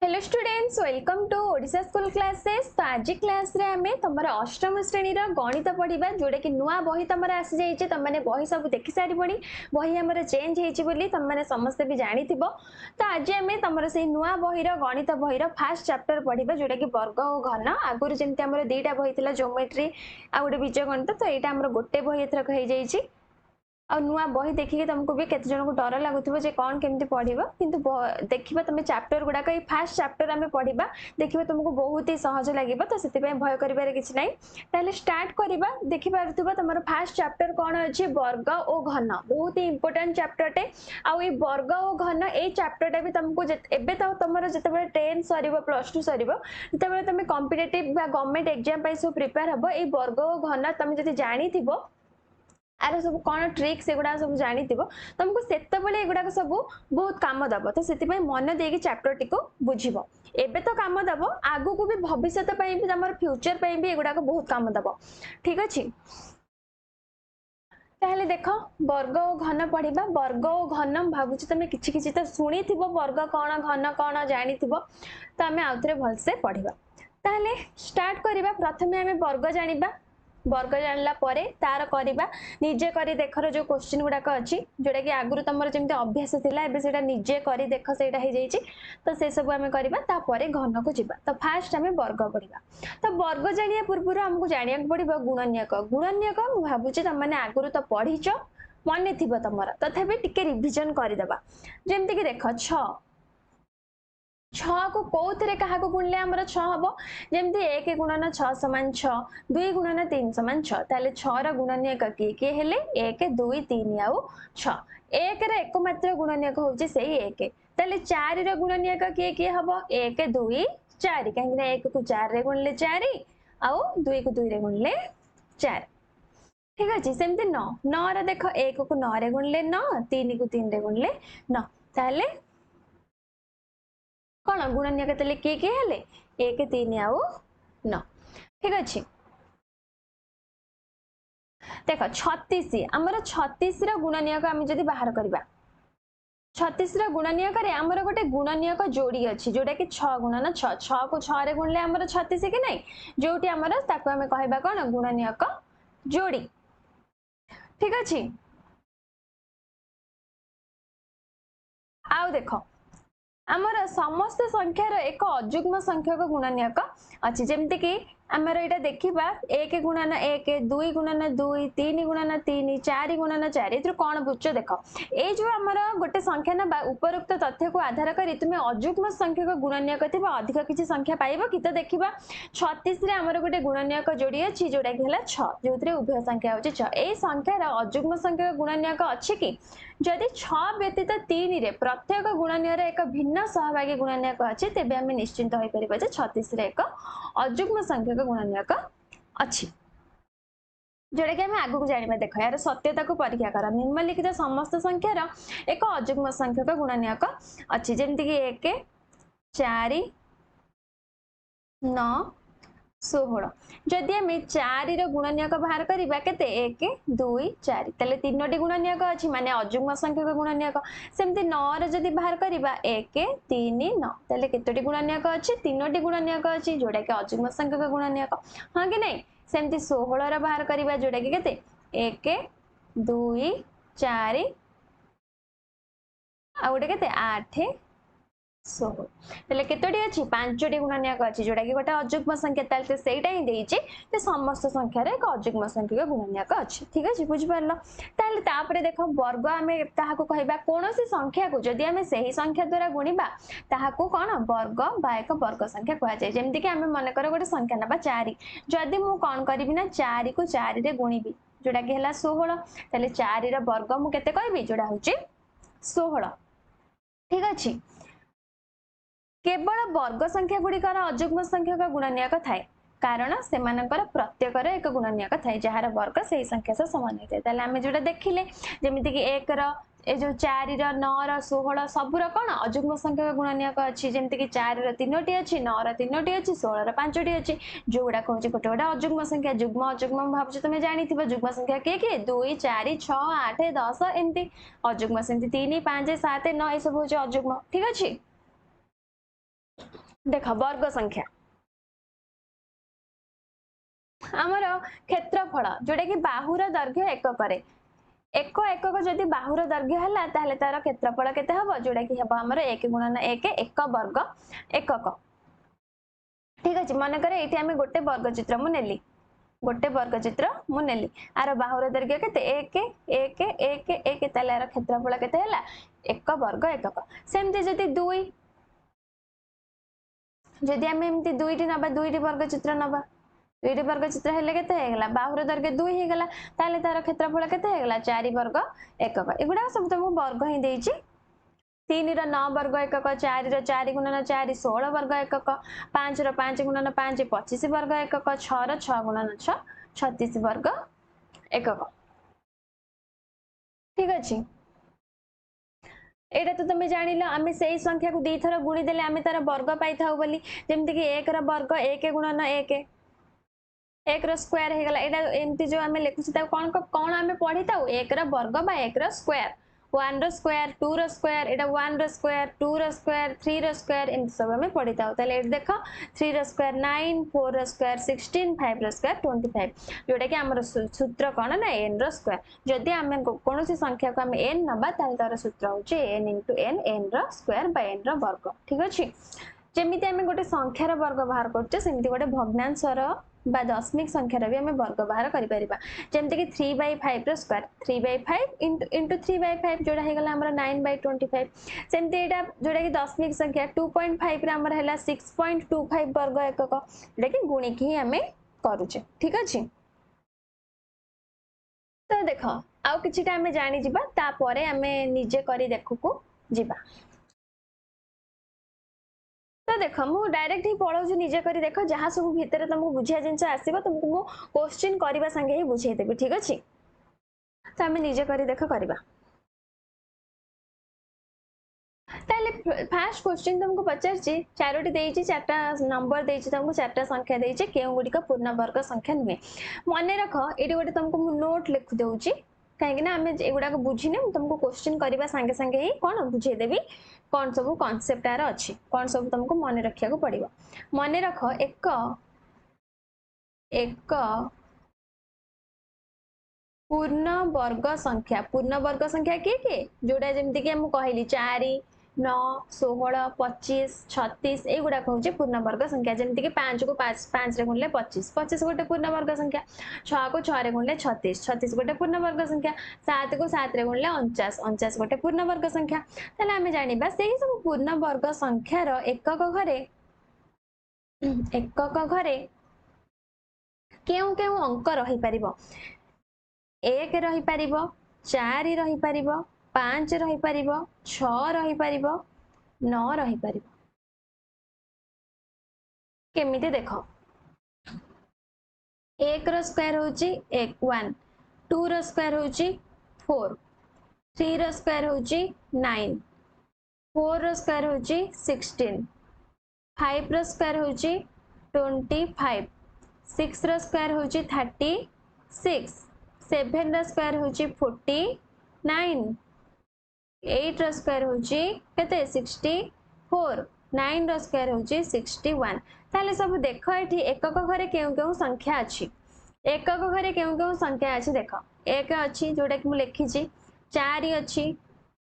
Hello students, welcome to Odisha school classes. तो आज class रे आमे तुम अष्टम श्रेणी गणित पढ़ा जोटा कि नुआ बही तुम आसी जाइए। तुमने बही सब देखी सारी बही आमर चेंज होती तुमने समस्ते भी जानी थो। तो आज आम तुम से नुआ बहीर गणित बहीर फास्ट चैप्टर पढ़ा जोटा कि वर्ग और घन। आगुरी जमी आम दुईटा बही थी ज्योमेट्री आ गोटे बीज गणित, तो यहाँ आम गोटे बही एथरक हो जाइए। आ नुआ बही देखिए तुमको भी केते जन को डर लगुव जे कौन केमती पढ़िबा, किंतु देखिबा तुम चैप्टर गुडाक ये फास्ट चैप्टर आमे पढ़िबा, देखिबा तुमको बहुत ही सहज लागिबा। तो सेति पय भय करिबार किछि नै। ताले स्टार्ट करिबा। देखि पारथुबा तुमर फास्ट चैप्टर कोन अछि, वर्ग और घन। बहुत ही इंपोर्टेंट चैप्टर टे। आ ये वर्ग और घन ए चैप्टर टा भी तुमको एबे तो तुमर जते 10 सरीबो प्लस 2 सरीबो तबे तुम कॉम्पिटिटिव बा गवर्नमेंट एग्जाम पय सो प्रिपेयर हबो। ए वर्ग और घन तुम जति जानि थिबो आर सब कौन ट्रिक से गुड़ा सब जानी तुमको से गुड़ाक सब बहुत काम दब। तो से मन दे चैप्टर टी बुझब। एबे तो काम दब, आगु को भी भविष्य तुम फ्यूचर भी एगुड़ाक बहुत काम दब। ठीक अच्छे। ताहले देख वर्ग और घन पढ़ा। वर्ग और घन भावुँ तुम कि तो शुणी थी वर्ग कौन घन कौन जानी थो। तो आम आउ थे भलसे पढ़ा। ताहले स्टार्ट करवा। प्रथम आम वर्ग जाना। वर्ग जानला परे तार करबा निजे करी देखर जो क्वेश्चन गुड़ाक अच्छी जोटा कि आगुरी तुम जमी अभ्यास थिला एबे सेटा निजे करी देख सेटा हो जाइए। तो से सब आम करबा तापरे घन को जीवा। तो फास्ट आम वर्ग पढ़ा। तो वर्ग जानिया पूर्व आमको जानिया पड़ो गुणनियक। गुणनियक मु भावुची तुमने आगुरी तो पढ़ीच मन थी तुम तथापि टिके रिविजन करदेबा। जमती कि देख 6 को कौन क्या गुणले आमर 6 हम। जमी 1 गुणन 6 समान 6, 2 गुणन 3 समान 6। ताले 6 गुणनियक किए किए हेले 1 2 3 आउ 6। 1 एकमात्र गुणनियक हूँ से 1। ताले 4 गुणनियक किए किए हम 1 2 4 कहीं 1 को 4 रे गुणले 4 आउ 2 को 2 रे गुणले 4। ठीक अच्छे। सेमती 9 9 देख 1 को 9 रे गुणले 9, 3 को 3 रे गुणले 9। ताले कौन गुणनियक किए किए हेले 1 3 आउ 9। ठीक अच्छे। देख 36 आमर 36 गुणनियक आम जब बाहर करवा। 36 गुणनियक आमर गोटे गुणनियक जोड़ी अच्छी जोटा कि 6 गुणन 6। 6 को 6 रे गुणले आमर 36 कि नहीं, जोटी आमर ताको आमे कहबा कौन गुणनियक जोड़ी। ठीक अच्छे। आउ देख आमर समस्त संख्यार एक अजुग्म संख्यक गुणनियक अच्छी। जमती कि आमर यहाँ देखा 1 गुणन 1, 2 गुणन 2, 3 गुणन 3, 4 गुणन 4। ए कौन बुझ देख ये जो आमर गोटे संख्या ना उपरोक्त तथ्य को आधार कर तुम अजुग्म संख्यक गुणनियक थी अधिक किसी संख्या पाइब कि। तो देखा 36 आमर गोटे गुणनियक जोड़ी अच्छी जोटा कि 6 जो उभय संख्या हूँ 6। ये संख्यार अजुग्म संख्यक गुणनियक अच्छी कि जदि 6 व्यतीत 3 रे प्रत्येक गुणनियर एक भिन्न सहभागी गुणनियक अच्छे तेज आम निश्चिंत हो पार 36 एक अजुग्म संख्यक गुणनियक अच्छी जोटा कि आम आगू जाना। देख यार सत्यता को परीक्षा कर। निम्नलिखित समस्त संख्यार एक अजुग्म संख्यक गुणनियक अच्छी जमती कि 1 4 9 16। जदि आम 4 गुणनियक बाहर करवा के 1 2 4 तेल 3 गुणनियक अच्छी माने अजुग्म संख्यक गुणनियक। सेमती 9 जदि बाहर करवा 1 3 9 तेल केतोटी गुणनियक अच्छी 3 गुणनियक अच्छी जोटा कि अजुग्म संख्यक गुणनियक। हाँ कि नहीं। सेमती 16 बाहर करवा जोटा कि केते 1 2 4 आ गोटे केते 8 16 तेल केतोटी अच्छी 5 गुणनियक अच्छी जोटा कि गोटे अजुग्म संख्या। ताले सेटा ही देइछि ते समस्त संख्यार एक अजुग्म संख्यक गुणनियक अच्छी। ठीक अछि बुझि पारलो। ताले तापरे देखो वर्ग आमे ताहाको कहबा कोनोसी संख्या को जदि आमे सही संख्या द्वारा गुणिबा ताहाको कोन वर्ग बा एक वर्ग संख्या कहै जाय। जेमति कि आमे माने कर गोटे संख्या नबा 4 जदि मु कोन करबी ना 4 को 4 रे गुणिबी जोटा कि हला 16 ताले 4 रे वर्ग मु केते कहबी जोटा होची 16। ठीक अछि। केवल वर्ग संख्या गुड़िकर अजुग्म संख्यक गुणनियक थाए कारण से प्रत्येक एक गुणनियक थाए जार वर्ग से संख्या सह समान होता है। आम जो देखिले जमीक 1 जो 4 9 16 सबूर कौन अजुग्म संख्यक गुणनियक अच्छी जमीक कि 4 3 अच्छी 9 3 अच्छी 16 5 अच्छी जो गुड़ा हूँ गोटे गोटे अजुग्म संख्या। जुग्म अजुग्म भाव तुम जानी जुग्म संख्या किए किए 2 4 6 8 10 एमती अजुग्म सेमती 3 5 7 9 ये सब हूँ अजुग्म। ठीक अच्छे। देख वर्ग संख्या आमर क्षेत्रफल जोटा कि बाहुर दैर्घ्य एकक एक एकक जदि बाहुर दैर्घ्य है तार क्षेत्रफल केते हम जोटा कि हम आमर 1 गुणन 1 1 वर्ग एकक। ठीक अच्छे मनकर ये आम गोटे वर्ग चित्र मुझे गोटे वर्ग चित्र मुझे आर बाहुर दैर्घ्य के 1 1 1 1 तार क्षेत्रफल केते है 1 वर्ग एकक। सेमती जदि 2 जदि आम एमती 2टी नबा 2टी वर्ग चित्र नबा 2टी वर्ग चित्र हेले केते हेगला बाहुर दैर्घ्य 2 हेगला ताले तार क्षेत्रफल केते हेगला 4 वर्ग एकक। एगुडा सब तुमको वर्ग ही देछि 3 रो 9 वर्ग एकक 4 रो 4 गुणन 4 16 वर्ग एकक 5 रो 5 गुणन 5 25 वर्ग एकक 6 रो 6 गुणन 6 36 वर्ग एकक। ठीक अछि एटा तो तुम जान आम से संख्या को 2 थर गुणी देले आम तार वर्ग पाई था बोली जेमती कि 1 रो वर्ग 1 गुणन 1 1 रो स्क्वायर हे गला एटा एमती जो आम लिखुछ ता कोन कोन आम पढी ताऊ 1 रो वर्ग बा 1 रो स्क्वायर 1 रो स्क्वायर 2 रो स्क्वायर एटा 1 रो स्क्वायर 2 रो स्क्वायर 3 रो स्क्वायर एमती सब आम पढी ताऊ ताले एट देखो 3 रो स्क्वायर 9 4 रो स्क्वायर 16 5 रो स्क्वायर 25 जोटा कि हमर सूत्र कोन ना n रो स्क्वायर जदि आम कोनोसी संख्या को आम n नबा ताले तार सूत्र होचे n * n n row square by n row वर्ग। ठीक अछि जेमिति आम गोटे संख्यार वर्ग बाहर करछे सेमिति गोटे भग्नांशर बा दशमिक संख्यार भी आम वर्ग बाहर करि परिबा जेमति कि 3/5 रो स्क्वायर 3/5 इंटू 3/5 जोड़ा हे गला हमर 9/25 सेमति एटा जोड़ा कि दशमिक संख्या 2.5 रे हमर हैला 6.25 वर्ग एकक जेटा कि गुणी कि हमें करूचे। ठीक अछि तो देखो आउ किछिटा हमें जानि जिबा तापरे हमें निजे करी देखुकु जिबा। तो देख मु डायरेक्ट ही पढ़ाऊँ निजे कर देख जहाँ सब भितर तुमको बुझिया जिन आसो तुमको मु क्वेश्चन करने संगे ही बुझेदेवी। ठीक अच्छे तो आम निजे कर देख करवा फास्ट क्वेश्चन तुमको पचार चारोटी देती चार्टा नंबर देती तुमको चार्टा संख्या देती क्यों गुड़िक पूर्ण वर्ग संख्या नुहे मन रख ये गोटे तुमको मु नोट लिखि दूसरी कहीं आम एगुड़ा बुझीने तुमको क्वेश्चन करने सांगे सांगे ही कौन बुझेदेवी कौन सब कॉन्सेप्ट यार अच्छी कौन सब तुमको मन रखा पड़ो मन रख एक एक पूर्ण वर्ग संख्या किए जोड़ा जमीक कहली 4 9 16 25 36 युवा हूँ पूर्ण वर्ग संख्या जमीक 5 को 5 गुणिले 25 25 गोटे पूर्ण वर्ग संख्या 6 को 6 गुणिले 36 36 गोटे पूर्ण वर्ग संख्या 7 को 7 गुणिले 49 49 गोटे पूर्ण वर्ग संख्या ताले आमे जानिबा से सब पूर्ण वर्ग संख्यार एकक घरे केउ केउ अंक रही परिबो 1 रही परिबो 4 रही परिबो 5 रही परिबो 6 रही परिबो 9 रही परिबो केमिति देखो 1 रो स्क्वायर होची 1 2 रो स्क्वायर होची 4 3 रो स्क्वायर होची 9 4 रो स्क्वायर होची 16 5 रो स्क्वायर होची 25 6 रो स्क्वायर होची 36 7 रो स्क्वायर होची 49 8 रो स्क्वायर होची केते 64 9 रो स्क्वायर होची 61 ताले सब देखो एठी एकक घरे केउ केउ संख्या अछि एकक घरे केउ केउ संख्या अछि देखो 1 अछि जोटा कि मु लिखि छि 4 अछि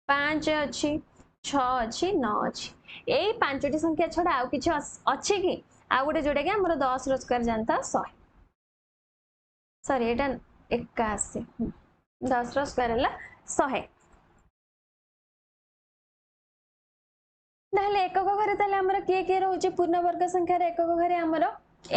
5 अछि 6 अछि 9 अछि एई पांचटी संख्या छडा आउ किछ अछि कि आ गोटे जोटा कि हमर 10 रो स्क्वायर जानता 100 सॉरी एटा 81 10 रो स्क्वायर हला 100 ताहले एकक घरे ताहले हमर किए रहउची पूर्ण वर्ग संख्या रे एकक घरे हमर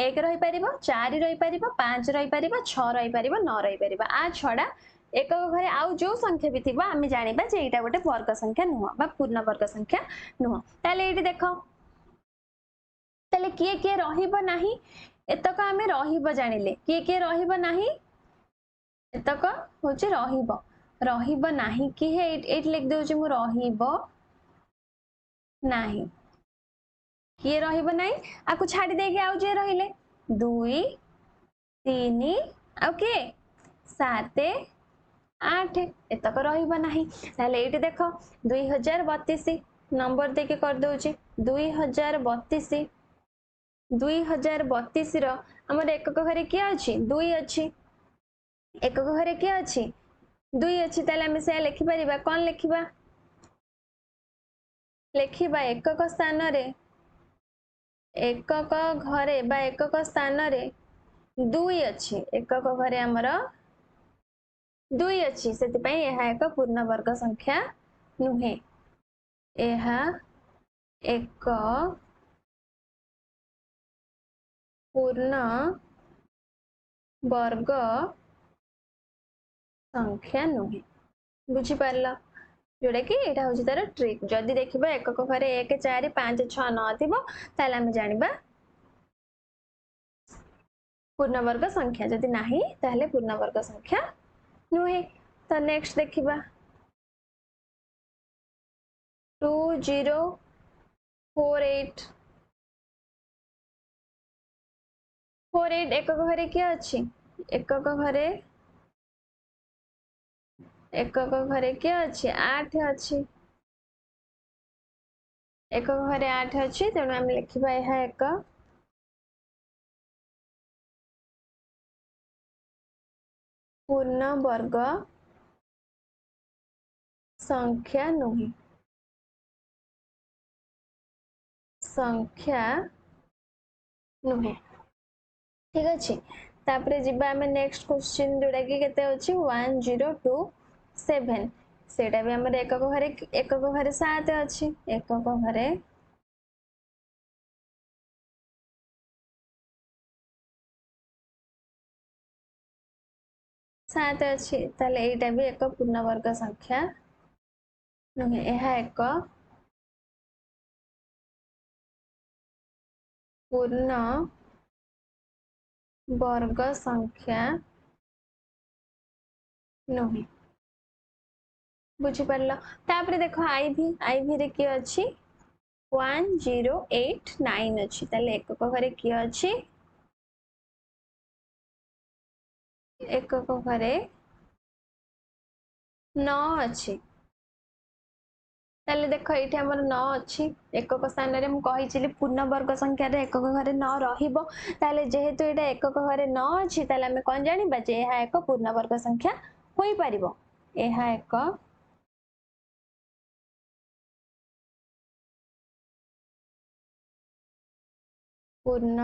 1 रही परिबो 4 रही परिबो 5 रही परिबो 6 रही परिबो 9 रही परिबो आ छडा एकक घरे आउ जो संख्या भी थिबा आमे जानिबा जे एटा गोटे वर्ग संख्या नुह बा पूर्ण वर्ग संख्या नुह ताहले एटी देखो ताहले किए रहिबो नाही एतक आमे रहिबो जानिले किए रहिबो नाही एतक होची रहिबो नाही कि हे एट लिख देउची मु रहिबो नाही किए रहिबो नाही आकु छाडी देके आउ जे रहिले 2 3 आउ के 7 8 एतक रहिबो नाही ताले एटी देखो 2032 नंबर देके कर दोउची 2032 2032 आमर एकक घरे किए अच्छी 2 अच्छी एकक घरे किए अच्छी 2 अच्छी ताले आम से लिखि परिबा कौन लिखिबा लिखिबा एकक स्थान रे एकक घरे बा एकक स्थान रे 2 अच्छी एकक घरे आमर 2 अच्छी से एक पूर्ण वर्ग संख्या नुहे एक पूर्ण वर्ग संख्या नुहे बुझी पारला जोड़ा कि एटा होची तार ट्रिक जदि देखिबा एकक घरे 1 4 5 6 9 थिबो ताले हम जानिबा पूर्ण वर्ग संख्या जदि नाही ताले पूर्ण वर्ग संख्या नुहे तो नेक्स्ट देखिबा 2048 48 एकक घरे किए अच्छी एकक घरे किए अच्छी 8 अच्छी एकक घरे 8 अच्छी तेणु आम लिखिबा यह एक पूर्ण वर्ग संख्या नुहे ठीक अच्छे तापरे जिबा हमें नेक्स्ट क्वेश्चन जोड़ा कि केते अछि 1027 सेटा भी हमर एकक घरे 7 अछि एकक घरे 7 अछि ताले एटा भी एक पूर्ण वर्ग संख्या नुहे यह एक पूर्ण वर्ग संख्या नुहे बुझी पारला तापरे देखो आईवी रे की अछि 1089 अछि ताले एकक घरे की अछि एकक घरे 9 अछि ताले देखो एठी हमर 9 अछि एकक स्थान रे हम कहिचिली पूर्ण वर्ग संख्या रे एकक घरे 9 रहिबो ताले जेहेतु एटा एकक घरे 9 अछि ताले हम कोन जानिबा जे एहा एक पूर्ण वर्ग संख्या होई परिबो एहा एक पूर्ण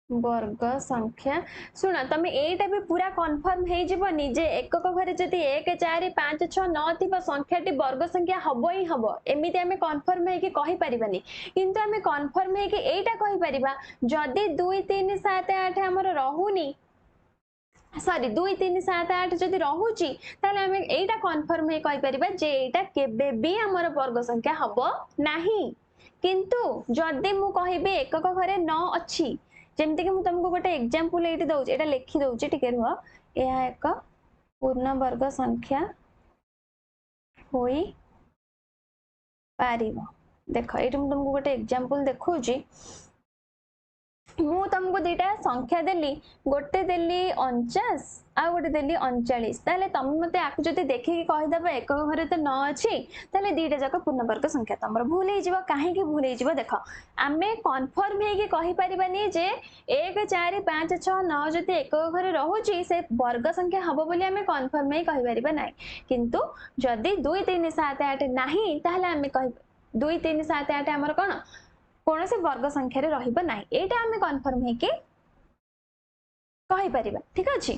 वर्ग संख्या सुन तमे एटा भी पूरा कंफर्म हे जिवनी जे एकक घरे जति 1 4 5 6 9 थिबा संख्याटी वर्ग संख्या हबो ही हबो एमिति हमें कंफर्म हे कि कहि परिबानी किंतु हमें कंफर्म हे कि एटा कहि परिबा जदि 2 3 7 8 हमर रहुनी सॉरी 2 3 7 8 जदि रहुची ताले हमें एटा कंफर्म हे कहि परिबा जे एटा केबे भी हमर वर्ग संख्या हबो नाही किंतु जदि मु कहिबे एकक घरे 9 अछि जेमति कि मु तुमको गोटे एग्जांपल एठी दउची एटा लिखि दउची टिके रुह एहा एक पूर्ण वर्ग संख्या होई पारिबो देखो एठी मु तुमको गोटे एग्जांपल देखौची मु तुमको दुईटा संख्या देली गोटे देली 49 आ गोटे देली 39 ताले तुम मते आकु जति देखि कि कहि दबा एकक घरे तो 9 अछि ताले दुईटा जाक पूर्ण वर्ग संख्या तमर भूल हे जिवो काहे कि भूल हे जिवो देखो आमे कन्फर्म हे कि कहि परिबानी जे 1 4 5 6 9 जति एकक घरे रहुची से वर्ग संख्या हबो बोली आमे कन्फर्म हे कहि परिबा नै किंतु जदि 2 3 7 8 नाही ताले आमे कहि 2 3 7 8 हमर कोन कौन से वर्ग संख्या रे रहिबो नाही एटा हमें कंफर्म है कि कहि परिबा ठीक अछि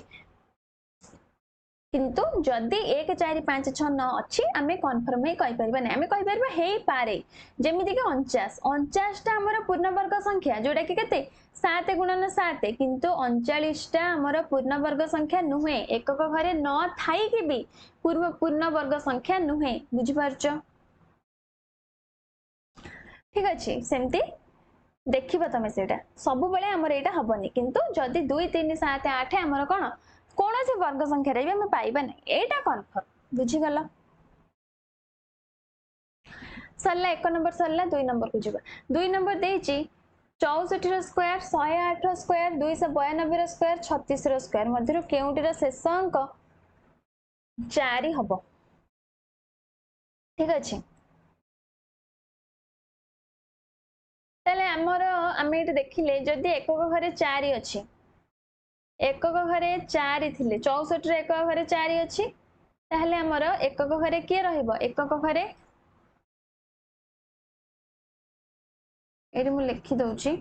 किंतु जदि 1 4 5 6 9 अछि हमें कंफर्म है कहि परिबा नाही हमें कहि परिबा हे पारे जेमिति कि 49 49 टा हमर पूर्ण वर्ग संख्या जोडा कि केते 7 गुणन 7 किंतु 39 टा हमर पूर्ण वर्ग संख्या नुहे एकक घरे 9 थाई कि भी पूर्ण वर्ग संख्या नुहे बुझि पारछो ठीक अच्छे सेमती देखिबा तमे सेटा सब बेले हमर एटा हबनी किंतु जदि 2 3 7 8 हमर कोन कोन से वर्ग संख्या रे हम पाइबा नै एटा कन्फर्म बुझी गला सरला 1 नंबर सरला 2 नंबर को जिबा 2 नंबर देची 64 रो स्क्वायर 108 रो स्क्वायर 292 रो स्क्वायर 36 रो स्क्वायर मध्य केउटी रो शेष अंक 4 हबो ठीक अछि आमर आम ये देखिले जदि एकक घरे 4 अच्छी एकक घरे 4 थिले 64 रे एकक घरे 4 अच्छी ताहले आमर एकक घरे किए रहिबो एकक घरे एठी मु लिखि दउची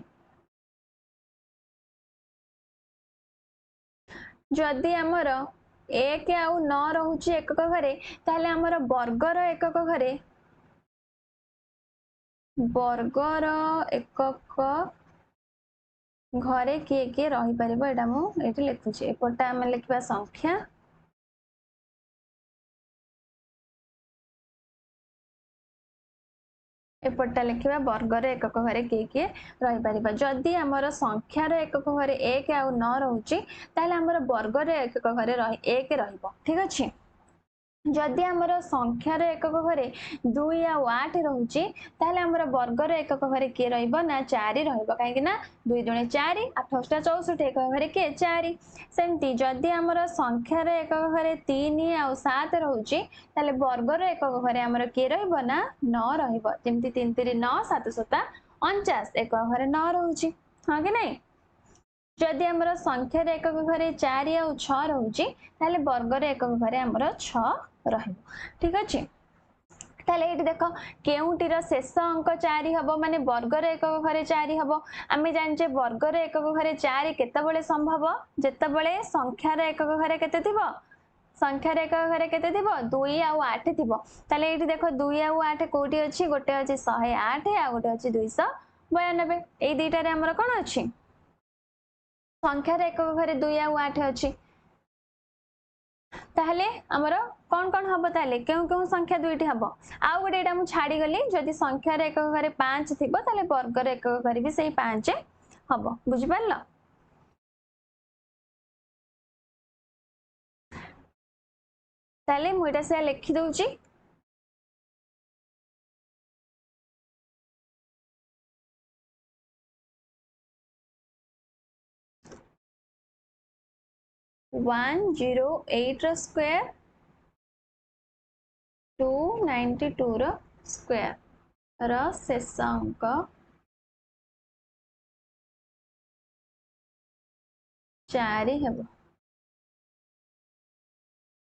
जदि आमर 1 आउ 9 रहुची एकक घरे ताहले आमर वर्गर एकक घरे वर्गर एकक घरे किए किए रही परिबो एटा मु एठी लिखुची एपटा हम लिखबा संख्या एपटा लिखा वर्गर एकक घरे किए किए रही पारिबा जदि आमर संख्यार एकक घरे 1 आउ 9 रहुची ताहले आमर वर्गर एकक घरे 1 रहिबो ठीक अछि जदि आमर संख्यार एकक घरे 2 आउ 8 रहुची ताहले आमर वर्गर एकक घरे किए रहिबो ना 4 रहिबो काहे कि ना 2 दुणे 4 8 8 64 एकक घरे किए 4 सेमती जदि आमर संख्यार एकक घरे 3 आउ 7 रहुची ताहले वर्गर एकक घरे आमर किए रहिबो ना 9 रहिबो जेमती 3 3 9 7 7 49 एकक घरे 9 रहुची हां कि नहीं जदि आमर संख्यार एकक घरे 4 आउ 6 रहुची ताहले वर्गर एकक घरे आमर 6 रहिबो ठीक अछि ताले एठी देखो केउटीर शेष अंक 4 हबो माने वर्गर एकक घरे 4 हबो आमे जानचे वर्गर एकक घरे 4 केतेबेले संभव जेतेबेले संख्यार एकक घरे केते थिबो संख्यार एकक घरे केते थिबो 2 आउ 8 थिबो ताले एठी देखो 2 आउ 8 कोठी अछि गोटे अछि 108 आ गोटे अछि 292 एई दुईटा रे हमर कोन अछि संख्यार एकक घरे 2 आउ 8 अछि ताहले हमर कोन कोन हबो ताले केउ केउ संख्या दुईटी हबो आउ गोटे एटा मु छाडी गली जदि संख्यार एकक घरे 5 थिबो ताले वर्गर एकक घरे भी सेही 5 हबो बुझि पारलो ताले मु एटा से लिखि दउची one zero eight square 292 square र शेष अंक 4 हेबो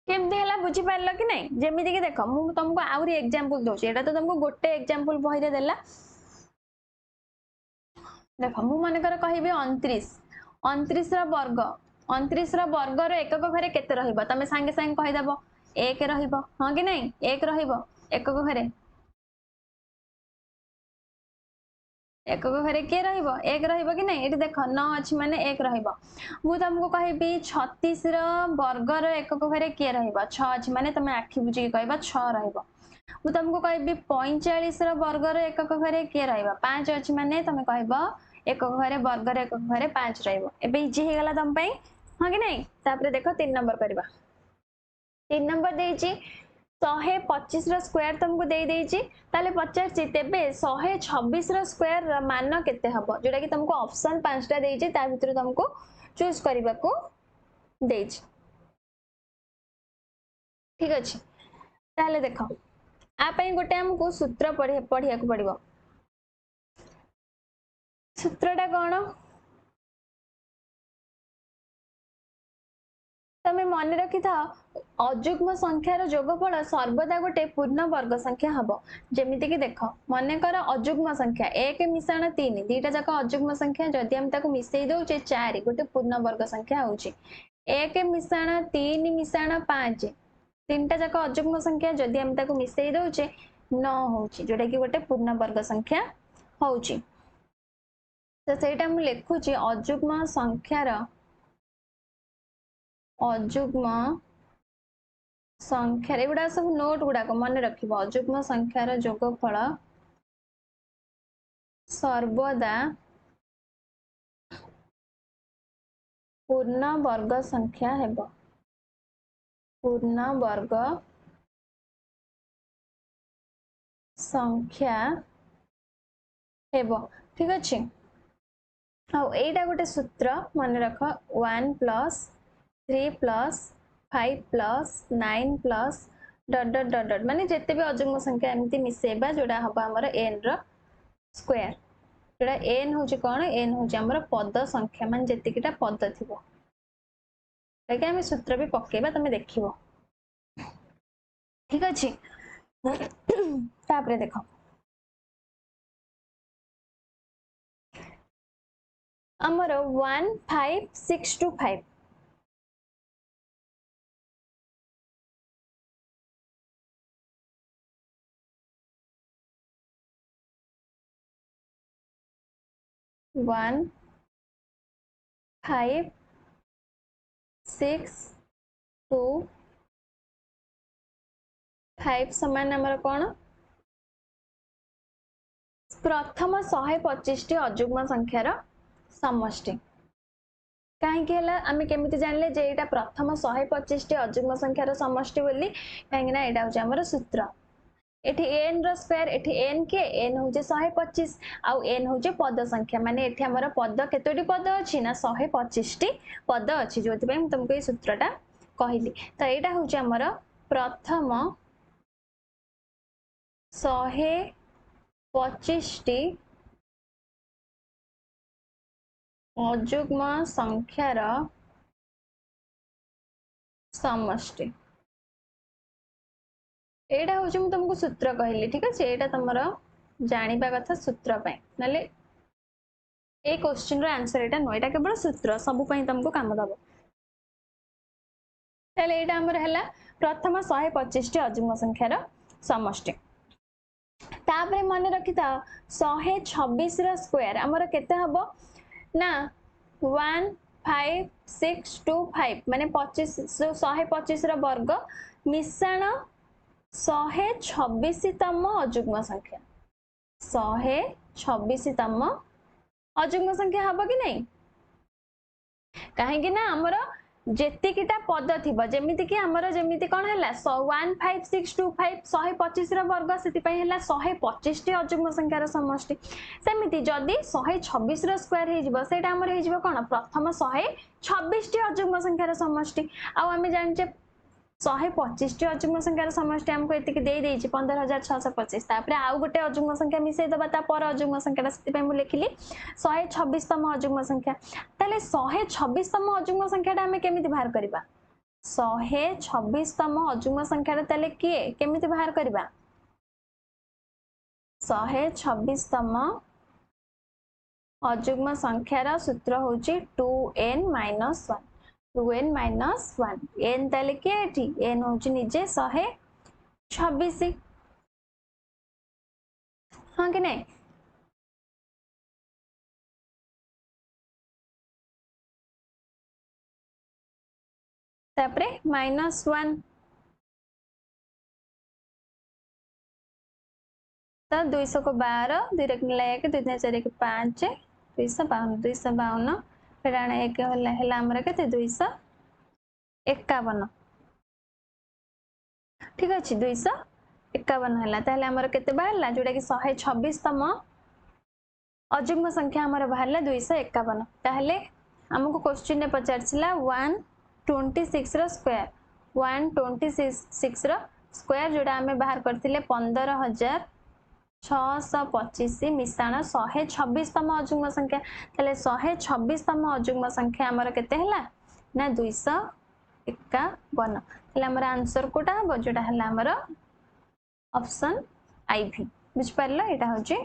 केमती हला बुझी पारलो कि नहीं जेमिति कि देखो मु तुमको आउरी एग्जांपल दोची एटा तो तुमको गोटे एग्जांपल बही रे देला देखो मु माने कर कहिबे 29 29 रा वर्ग 29 रा वर्ग रो एकक घरे केते रहिबो तमे संगे संगे कहि देबो 1 रहिबो हां कि नहीं 1 रहिबो एकक घरे एकक घरे के रहिबो 1 रहिबो कि नहीं एठी देखो 9 अछि माने 1 रहिबो मु तुमको कहिबी 36 रा वर्ग रो एकक घरे के रहिबो 6 अछि माने तमे आखि बुझी कहबा 6 रहिबो मु तुमको कहबी 45 रा वर्ग रो एकक घरे के रहिबो 5 अछि माने तमे कहबो एकक घरे वर्ग रो एकक घरे 5 रहिबो एबे इजी हे गला तम पई हां कि नहीं तापरे देखो 3 नंबर करबा 3 नंबर देइची 125 रो स्क्वायर तुमको दे देइची ताले पचारची तेबे 126 रो स्क्वायर मान केते हबो जोटा कि तुमको ऑप्शन 5 टा देइची ता भीतर तुमको चूज करबा को देइची ठीक अछि ताले देखो आ पई गोटे हमको सूत्र पढ़िया को पड़िबो सूत्रटा कोन तमे मन रखि था अजुग्म संख्यार जोगफल सर्वदा गोटे पूर्ण वर्ग संख्या हबो जेमिति कि देखो मन कर अजुग्म संख्या 1 मिश्रण 3 दीटा जाक अजुग्म संख्या जदि हम ताको मिसेई दउचे 4 गोटे पूर्ण वर्ग संख्या होउची 1 मिश्रण 3 मिश्रण 5 तीनटा जाक अजुग्म संख्या जदि हम ताको मिसेई दउचे 9 होउची जोटा कि गोटे पूर्ण वर्ग संख्या होउची तो सेटा मु लिखुची अजुग्म संख्यार अजुग्म संख्या एगुड़ा सब नोट गुड़ाक मन रखिबो अजुग्म संख्यार जोगफल सर्वदा पूर्ण वर्ग संख्या हेबो पूर्ण वर्ग संख्या हेबो ठीक अछि आ एटा गोटे सूत्र मन रख 1 + 3 + 5 + 9 + ... माने जेते भी अजुग्म संख्या एमती मिसेबा जोड़ा हबा हमर n रो स्क्वायर जोड़ा एन हूँ कौन एन हूँ आमर पद संख्या मान जेतिकीटा पद थी आम सूत्र भी पकेबा तुम देख ठीक अच्छे तापर देख आमर 15625 15625 समान आमर कौन प्रथम 125 टी अजुग्म संख्यार समष्टि कहीं आम केमी जानले जे एटा प्रथम 125 टी अजुग्म संख्यार समष्टि बोली कहीं एटा हूँ आमर सूत्र एठी एन रो स्क्वायर एठी एन के एन हूँ 125 आउ एन हूँ पद संख्या माने एठी आमर पद केतोटी पद अच्छी ना 125 टी पद अच्छी जो तुमको ये सूत्रटा कहली तो यहाँ हूँ आमर प्रथम 125 टी अजुग्म संख्यार समष्टि एटा हूँ तुमको सूत्र कहली ठीक अच्छे यहाँ तुम जाना कथा सूत्र ना ए क्वेश्चन रो आंसर एटा नो एटा केवल सूत्र सबु तुमको काम दब ताले एटा हमर हला प्रथम 125 टी अजुग्म संख्यार समष्टि तापरे मन रखि था 126 रो स्क्वायर हमर केते हबो ना 15625 माने 25 125 रो वर्ग मिश्रण 126 तम अजुग्म संख्या 126 तम अजुग्म संख्या हबो कि नहीं कहीं ना आमर जेतिकीटा पद थी जमीती कि आमर जमीती कौन है 15625 125 वर्ग से 125 टी अजुग्म संख्यार समष्टि सेमिति जदि 126 स्क्वायर हो सेटा आमर हो कौन प्रथम 126 टी अजुग्म संख्यार समष्टि आम जाने 125 टी अजुग्म संख्यार समष्टि आमको ये दे 15,625 आउ गोटे अजुग्म संख्या मिसई दबा पर अजुग्म संख्या से लिखिली 126 तम अजुग्म संख्या ताले 126 तम अजुग्म संख्या आम केमिति बाहर करबा 126 तम अजुग्म संख्या ताले किए केमिति बाहर करबा 126 तम अजुग्म संख्यार सूत्र होची 2n - 1 2n - 1 n ताले के एठी n होची निजे 126 हां कि नहीं तापरे -1 तो 200 को 12 2 रख लाया के 2 4 के 5 252 252 फिर आने एक हला हमर केते 251 ठीक अछि 251 हला ताले हमर केते बाहरला जोटा कि 126 तम अजुग्म संख्या हमर बाहरला 251 ताले हमको क्वेश्चन ने पचारछिला 126 रो स्क्वायर 126 रो स्क्वायर जोटा हमें बाहर करथिले 15,625 मिश्रण 126 तम अजुग्म संख्या ताले 126 तम अजुग्म संख्या हमर केते हला ना 251 ताले हमर आंसर कोटा हो जोटा हला हमर ऑप्शन आईवी बुझ पारला एटा हो जे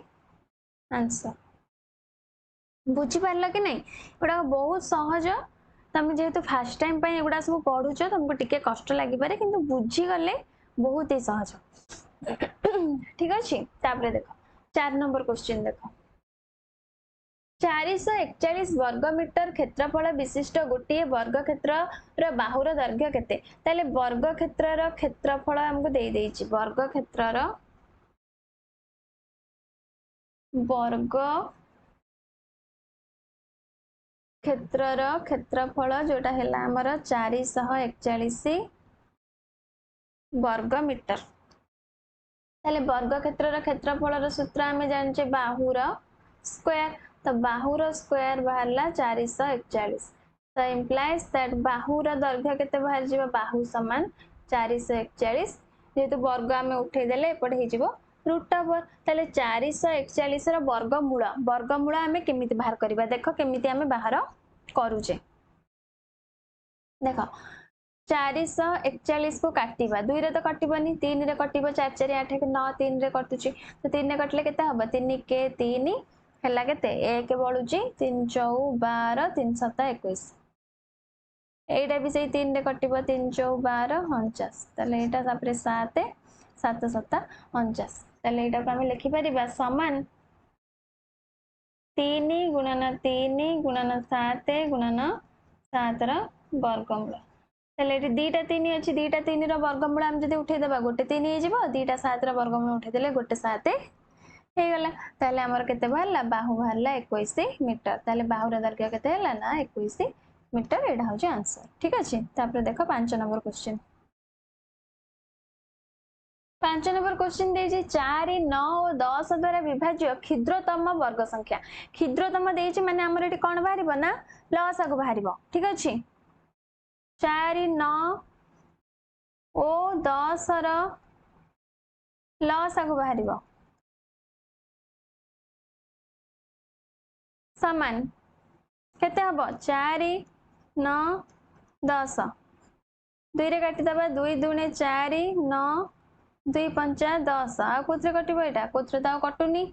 आंसर बुझी पारला कि नहीं एटा बहुत सहज तुम जेहेतु फास्ट टाइम पे एगुड़ा सब पढ़ुच तुमको टिके कष्ट लगी पारे किंतु बुझी गले बहुत ही सहज ठीक अच्छे तापर देख 4 नंबर क्वेश्चन देख 441 वर्ग मीटर क्षेत्रफल विशिष्ट गोटे वर्ग क्षेत्र बाहुर दैर्घ्य केते ताले वर्ग क्षेत्र क्षेत्रफल हमको दे देछि वर्ग क्षेत्र वर्ग क्षेत्रफल जोटा है आमर 441 वर्ग मीटर ताले वर्ग क्षेत्रफल सूत्र आम जाने बाहुर स्क्वायर तो बाहुर स्क्वायर बाहरला 441 तो इम्प्लाइज दैट बाहुर दैर्घ्य केते बाहर जीव बाहु समान 441 जेहेतु वर्ग आम उठे देले एपटे हो रूट ओवर ताले 441 रो वर्गमूल आमे केमिति बाहर करबा देखो केमिति आमे बाहर करूचे देखो 441 को काटिबा 2 रे तो कटिबनी 3 रे कटिबो 4 4 8 9 3 रे कटुची तो 3 रे कटले केते हबो 3 के 3 हैला केते 1 बळुची 3 4 12 3 7 21 एटा भी से 3 रे कटिबो 3 4 12 49 ताले एटा तापरे 7 7 7 49 ताले एटा को हम लिखि परिबा समान 3 गुणन 3 गुणन 7 गुणन 7 रो वर्गमूल ताले एटी दीटा 3 अछि दीटा 3 रो वर्गमूल हम जदी उठै देबा गोटे 3 हे जिवो दीटा 7 रो वर्गमूल उठै देले गोटे 7 हे गला ताले हमर केते बाहरला बाहु बाहरला 21 मीटर ताले बाहुर दर्घ्य केते हला ना 21 मीटर एडा हो जे आंसर ठीक अछि तापर देखो 5 नंबर क्वेश्चन 5 नंबर क्वेश्चन दे 4 9 और 10 द्वारा विभाज्य क्षुद्रतम वर्ग संख्या क्षुद्रतम देछि माने हमर एटी कोन बाहरिबो ना लसागु बाहरिबो ठीक अछि 4 9 ओ 10 रो लसागु बाहरिबो समान केते हबो 4 9 10 2 रे काटि दबा 2 दुने 4 9 2 पंचा 10 आ कोथरे कटिबो एटा कोथरे ता कटुनी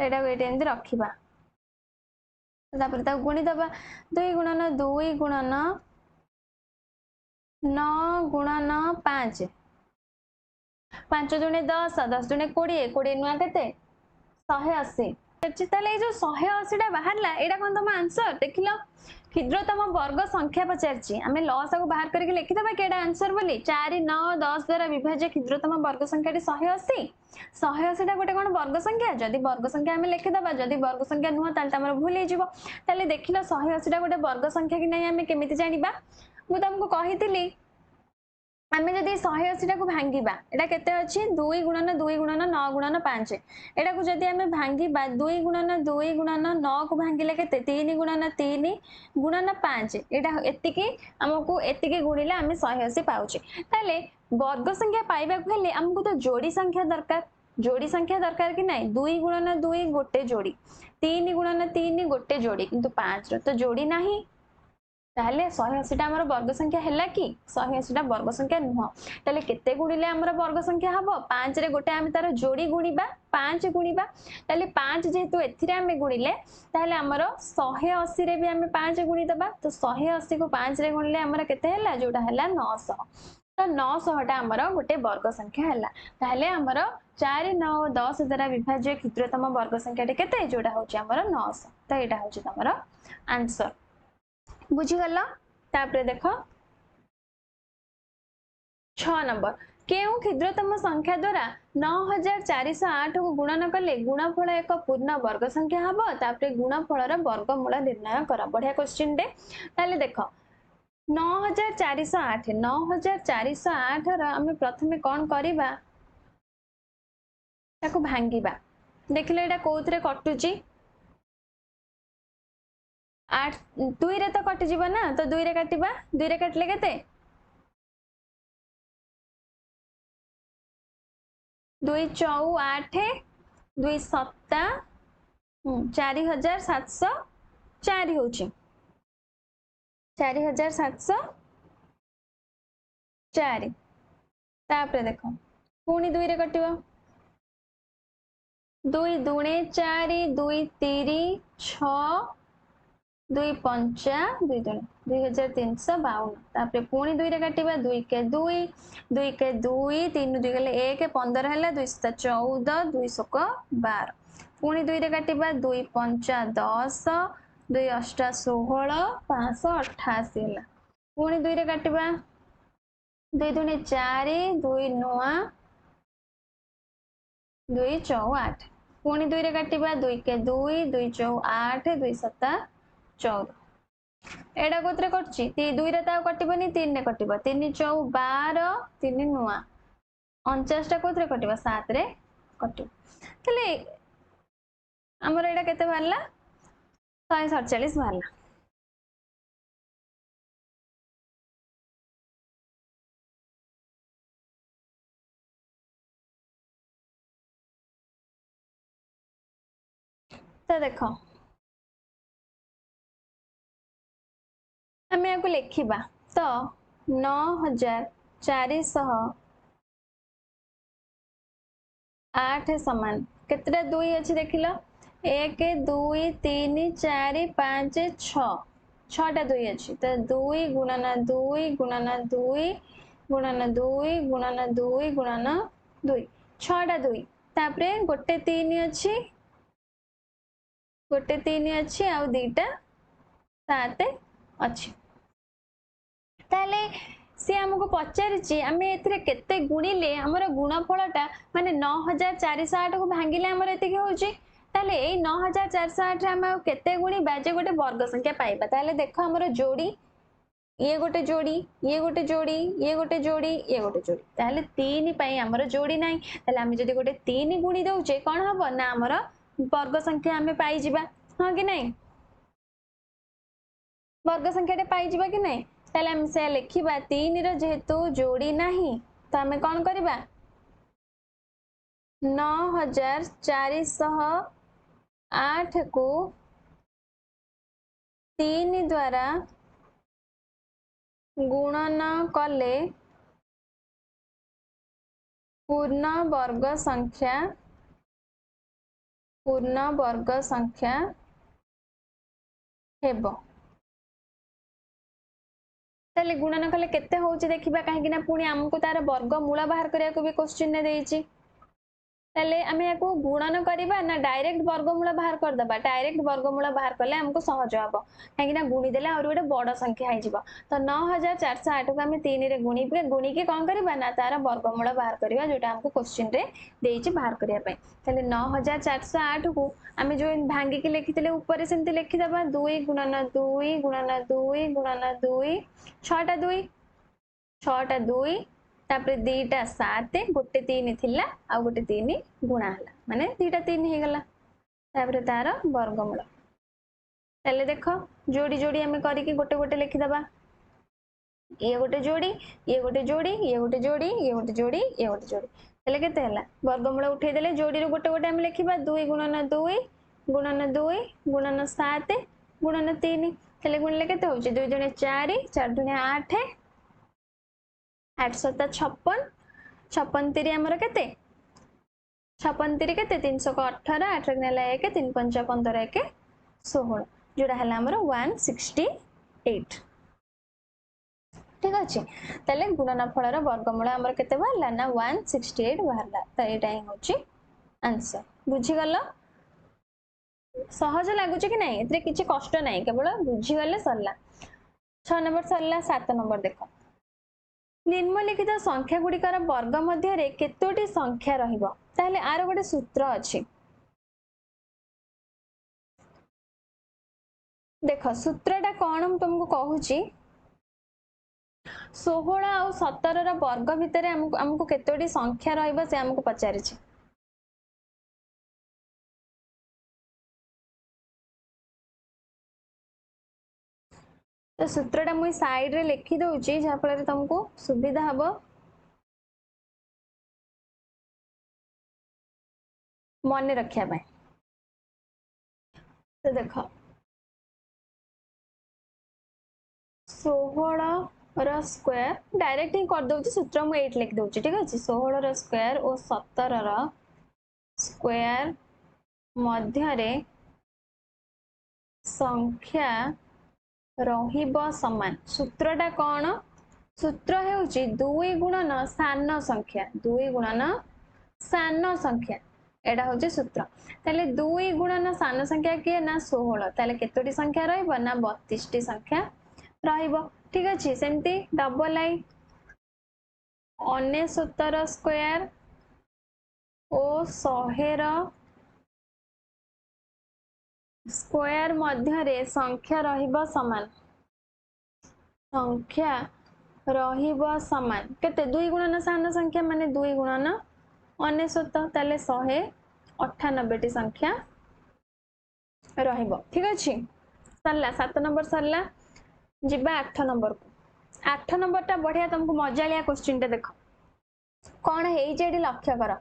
एटा को एटा एंदी रखिबा तापर ता गुणी दबा 2 गुणन 2 गुणन 9 गुणन 5 5 दुने 10 10 दुने 20 20 नुआ केते 180 ताले ए जो 180 टा बाहरला एटा कोन तम आंसर देखिलो क्षुद्रतम वर्ग संख्या पचारची आमे लसा को बाहर करके लिखि दबा केडा आंसर बोली 4 9 10 द्वारा विभाज्य क्षुद्रतम वर्ग संख्याटी 180 180 टा गोटे कोन वर्ग संख्या जदी वर्ग संख्या आमे लिखि दबा जदी वर्ग संख्या नुह ताले हमर भूल हे जिवो ताले देखिलो 180 टा गोटे वर्ग संख्या कि नै आमे केमिति जानिबा मु तुमको कहितली आमे जदी 180 टा को भांगीबा एटा केते अछि 2 गुणन 2 गुणन 9 गुणन 5 एटा को जदी आमे भांगीबा 2 गुणन 2 गुणन 9 को भांगिले केते 3 गुणन 3 गुणन 5 एटा एतिकी हमकु एतिकी गुणिले आमे 180 पाउचे ताले वर्ग संख्या पाइबा को हेले हमकु तो जोड़ी संख्या दरकार कि नै 2 गुणन 2 गोटे जोड़ी 3 गुणन 3 गोटे जोड़ी किंतु 5 रो तो जोड़ी नाही ताले 180 टा हमर वर्ग संख्या हैला कि 180 टा वर्ग संख्या नुह ताले केते गुणिले हमर वर्ग संख्या हबो 5 रे गोटे हम तार जोड़ी गुणीबा 5 गुणीबा ताले 5 जेहेतु एथिरे हम गुणिले ताले हमर 180 रे भी हम 5 गुणी दबा तो 180 को 5 रे गुणिले हमर केते हैला जोटा हैला 900 तो 900 टा हमर गोटे वर्ग संख्या हैला ताले हमर 4 9 10 द्वारा विभाज्य क्षुद्रतम वर्ग संख्याटी केते जोटा होची हमर 900 तो एटा होची हमर आंसर बुझीगल तापर देख 6 नंबर केउ क्षुद्रतम संख्या द्वारा 9408 को गुणन कले गुणफल एक पूर्ण वर्ग संख्या हबो तापर गुणफल रो वर्गमूल निर्णय कर बढ़िया क्वेश्चन दे ताले देख 9408 रो हम प्रथमे कोन करिबा ताको भांगीबा देखिले एटा कोथरे कटुची 8 2 रे तो कटि जीव ना तो 2 रे काटिबा 2 रे काटले केते 2 4 8 2 7 4704 होची 4704 तापर देखो पुनी 2 रे कटिबो 2 दुणे 4 2 3 6 2 पंचा 2 दुणे 2352 तापर पुणी 2 रे काटिबा 2 के 2 2 के 2 3 2 गले 1 15 हैला 2 7 14 2 7 12 पुणी 2 रे काटिबा 2 पंचा 10 2 8 16 588 हैला पुणी 2 रे काटिबा 2 दुणे 4 2 9 2 4 8 पुणी 2 रे काटिबा 2 के 2 2 4 8 2 7 14 एडा कोथरे कटची 2 रे ता कटिबनी 3 ने कटिबो 3 4 12 3 9 49 टा कोथरे कटिबो 7 रे कटिबो तले हमर एडा केते बारला 147 बारला तो देख आम या लिखा तो 9408 समान केतटा दुई अच्छी देख ल 1 2 3 4 5 6 छटा दुई अच्छी तो 2 गुणन 2 गुणन 2 गुणन 2 गुणन 2 गुणन 2 छटा दुई तापरे गोटे 3 अच्छी गोटे 3 अच्छी आउ दीटा 7 अच्छी ताले सी आमको पचारि आम ए गुणिले आमर गुणफलटा माने 9408 को भांगिले आमर एति होउची ताले ए 9408 रे आम केते गुणिबा जे गोटे वर्ग संख्या पाइबा ताले देखो आमर जोड़ी ये गोटे जोड़ी ये गोटे जोड़ी ये गोटे जोड़ी ये गोटे जोड़ी ताले 3 पई आमर जोड़ी नाही ताले आम जदी गोटे 3 गुणी दउचे कोन हबो ना आमर वर्ग संख्या आमे पाई जिबा हां कि नाही वर्ग संख्याटे पाई जिबा कि नाही ताले हम से लिखिबा 3 रो जेहेतु जोड़ी नाही तो आमे कोन करबा 9408 को 3 द्वारा गुणन कले पूर्ण वर्ग संख्या हेबो ताले गुणन कले केते होउची देखिबा काहे कि ना पुणी हमको तार वर्ग मूल बाहर करिया को भी क्वेश्चन ने देइची ताले आमे याको गुणन करिबा ना डायरेक्ट वर्गमूल बाहर कर दबा डायरेक्ट वर्गमूल बाहर करले हमको सहज हबो काहे कि ना गुणी देले और गोटे बड़ संख्या आइ जिवो तो 9408 को आमे 3 रे गुणी के कोन करिबा ना तार वर्गमूल बाहर करिबा जोटा हमको क्वेश्चन रे देइची बाहर करिया पय ताले 9408 को आमे जो भांगी के लिखितले ऊपर सेमति लिखि दबा 2 गुणन 2 गुणन 2 गुणन 2 छटा 2 छटा 2 तापर दीटा 7 गोटे 3 थिला आ गोटे 3 गुणा हला माने दीटा 3 हे गला तापर तार वर्गमूल तले देखो जोड़ी जोड़ी हमें करी कि गोटे गोटे लिखि दबा ये गोटे जोड़ी ये गोटे जोड़ी ये गोटे जोड़ी ये गोटे जोड़ी ये गोटे जोड़ी तले केते हला वर्गमूल उठे देले जोड़ी रो गोटे गोटे हम लिखिबा 2 गुणन 2 गुणन 2 गुणन 7 गुणन 3 तले गुणले केते होची 2 जने 4 4 दुने 8 8 7 56 56 3 हमर केते 56 3 केते 318 8 नेला 1 3 5 15 1 16 जोड़ा हला हमर 168 ठीक अछि तले गुणनफल रो वर्गमूल हमर केते बाहरला ना 168 बाहरला त एटा ही होची आंसर बुझी गलो सहज लागुची कि नाही एतरे किछि कष्ट नाही केवल बुझी गले सरला 6 नंबर सरला 7 नंबर देखो निम्नलिखित संख्या गुड़िकर वर्ग मध्य केतोटी संख्या रहिबो ताहले आरो गोटे सूत्र अछि देखो सूत्रटा कोन हम तुमको कहूची 16 और 17 रो वर्ग भितर हमको केतोटी संख्या रहिबो से हमको पचारि छी तो सूत्रटा मुई साइड रे लिखि दउची जा फल तुमको सुविधा हबो मन रखिया पाए तो देखो 16 रो स्क्वायर डायरेक्ट ही कर दउची सूत्र मु 8 लिख दउची ठीक अछि 16 रो स्क्वायर और 17 रो स्क्वायर मध्य रे संख्या रहिबो समान सूत्रटा कोन सूत्र हेउची 2 गुणन सान संख्या 2 गुणन सान संख्या एडा होची सूत्र ताले 2 गुणन सान संख्या के ना 16 ताले केतोटी संख्या रहइबो ना 32 टी संख्या रहइबो ठीक अछि सेमती डबल आई 69 स्क्वायर ओ 100 स्क्वायर मध्य रे संख्या रहिबो समान संख्या रहिबो समान केते 2 गुणन सान संख्या माने 2 गुणन 69 ताले 198 टी संख्या रहिबो ठीक अछि सरला 7 नंबर सरला जिबा 8 नंबर को 8 नंबर टा बढ़िया तुमको मजालिया क्वेश्चन टा देखो कोन हेई जेडी लक्ष्य करो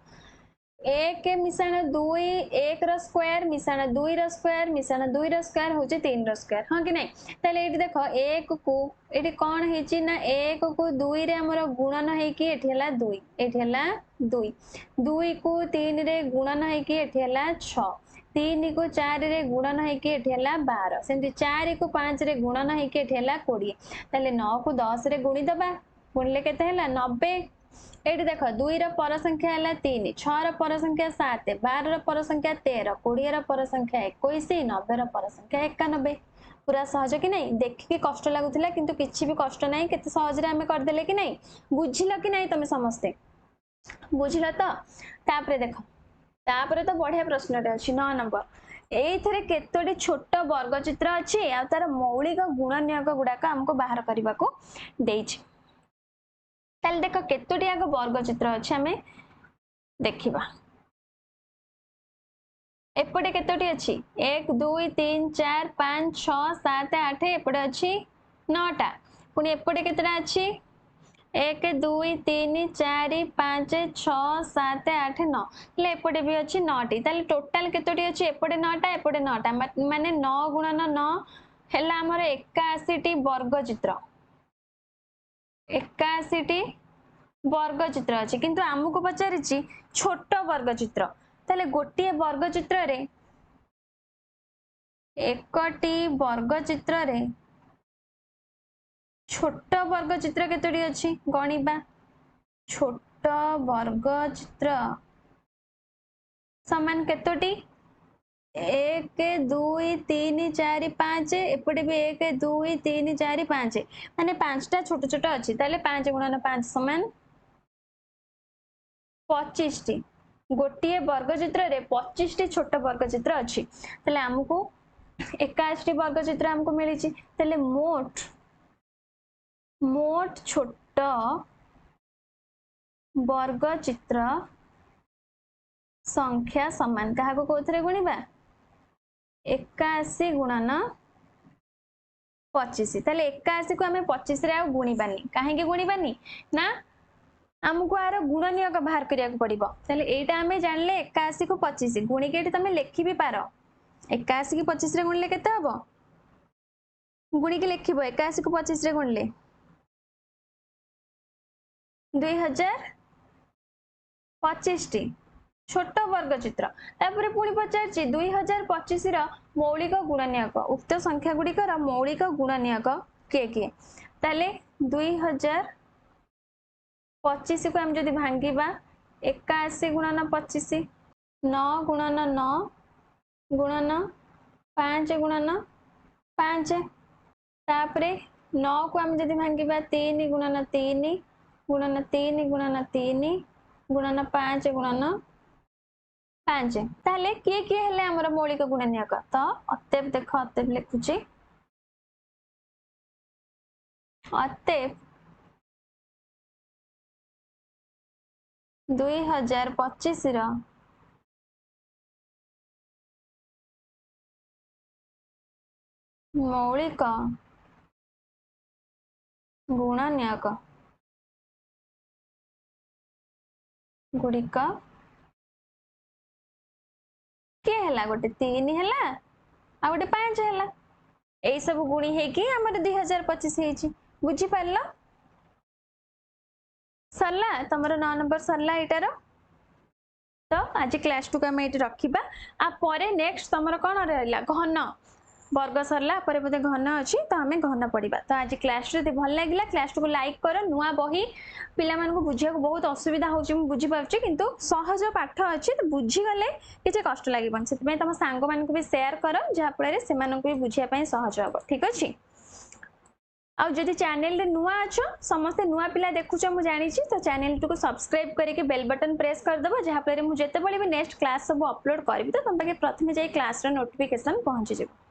एक मिशाण दुई एक स्क्वायर मिशाण दुई स्क्वायर मिशाण दुई स्क्वायर हूँ 3 स्क्वायर हाँ कि नहीं ताले ये देख एक को ये कौन है ना एक को दुई रे हमर गुणन होइकी एठी हला दुई एठी हला दुई दुई को 3 रे गुणन होइकी एठी हला 6 3 को 4 रे गुणन होइकी एठी हला 12 सेमती 4 को 5 रे गुणन होइकी एठी हला 20 ताले 9 को 10 रे गुणी दबा गुणले केते हला 90 ये देख 2 पर संख्या है 3 6 पर संख्या 7 12 पर संख्या 13 20 पर संख्या 21 90 पर संख्या 91 पूरा सहज कि नहीं देखिए कष्ट लगुला किंतु किसी भी कष्ट नहीं केते सहज रे हमें करदेले कि नहीं बुझिल कि नहीं तुम समस्ते बुझिल तो तापरे देख तापरे तो बढ़िया प्रश्नटे अच्छी 9 नंबर एइथरे केतोटी छोट वर्ग चित्र अच्छी आ तार मौलिक गुणनियक गुड़ाक हमको बाहर करने को देछि ताले देख केतोटी आग वर्ग चित्र अच्छे आम देखा एपटे केतोटी अच्छी 1 2 3 4 5 6 7 8 एपटे अच्छी 9टा पुणी एपटे केतटा अच्छी 1 2 3 4 5 6 7 8 9 ले एपटे भी अच्छी 9टी ताले टोटाल केतोटी अच्छी एपटे 9टा एपटे 9टा माने 9 गुणन 9 हैला हमर 81 टी वर्ग चित्र 81 वर्ग चित्र अच्छी किंतु आमको पचारि छोट वर्ग चित्र ताले गोटे वर्ग चित्र रे एकटी वर्ग चित्र रे छोट वर्ग चित्र केतोटी अच्छी गणिबा छोट वर्ग चित्र समान केतोटी 1 2 3 4 5 एपटे भी 1 2 3 4 5 माने 5टा छोट छोट अच्छी ताले 5 गुणन 5 समान 25 टी गोटे वर्ग चित्र रे 25 टी छोट वर्ग चित्र अच्छी ताले हमको 81 टी वर्ग चित्र हमको मिली ताले मोट मोट छोट वर्ग चित्र संख्या समान क्या कौन गुणिबा 81 गुणन 25 ताले 81 को आम 25 रे गुणिबानी कहीं गुणिबानी ना आमको आर गुणनियक बाहर करिया पड़िबो ताले एटा हमें जानले 81 को 25 गुणी के तमे लिखि भी पारो 81 की 25 रे गुणले केते हबो गुणी के लिखिबो 81 को 25 रे गुणले 2025 टी छोट वर्ग चित्र तापर पुणी पचार 2025 रो मौलिक गुणनियक उक्त संख्या गुड़िकर मौलिक गुणनियक किए किए ताले 2025 को हम जदि भांगिबा 81 गुणन 25 9 गुणन 9 गुणन 5 गुणन 5 तापरे 9 को हम जदि भांगिबा 3 गुणन 3 गुणन 3 गुणन 3 गुणन 5 गुणन 5 ताले किए किए हेले हमर मौलिक गुणनियक तो अतएव देख अतएव लिखुची अतएव 2025 रो मौलिक गुणनियक गुड़िक किए हला गोटे 3 हला आ गोटे 5 हला एई सब गुणी हे कि हमर 2025 हेची बुझी पारला सरला तमरो 9 नंबर सरला एटारो तो आज क्लास 2 को हम एटी रखिबा आ परे नेक्स्ट तमरो कोन रहला घन वर्ग सरला परे बोधे घन अच्छी तो आम घन पढ़ा तो आज क्लास रे भल लगे क्लास को लाइक कर नुआ बही पिला मानक बुझिया बहुत असुविधा होची मु बुझी पाउची किंतु सहज पाठ अच्छी तो बुझीगले किसी कष्ट लगे से तुम सांग मानक भी शेयर कर जहाँफल से भी बुझिया सहज हम ठीक अच्छे आउ जदि चैनल रे नुआ अच्छ समस्ते नुआ पिला देखुच मु जानी तो चैनल को सब्सक्राइब करके बेल बटन प्रेस करदेव जहाँफल मुझे भी नेक्स्ट क्लास सब अपलोड करी तो तुम पाखे प्रथम जाए क्लास नोटिफिकेशन पहुंची जाए।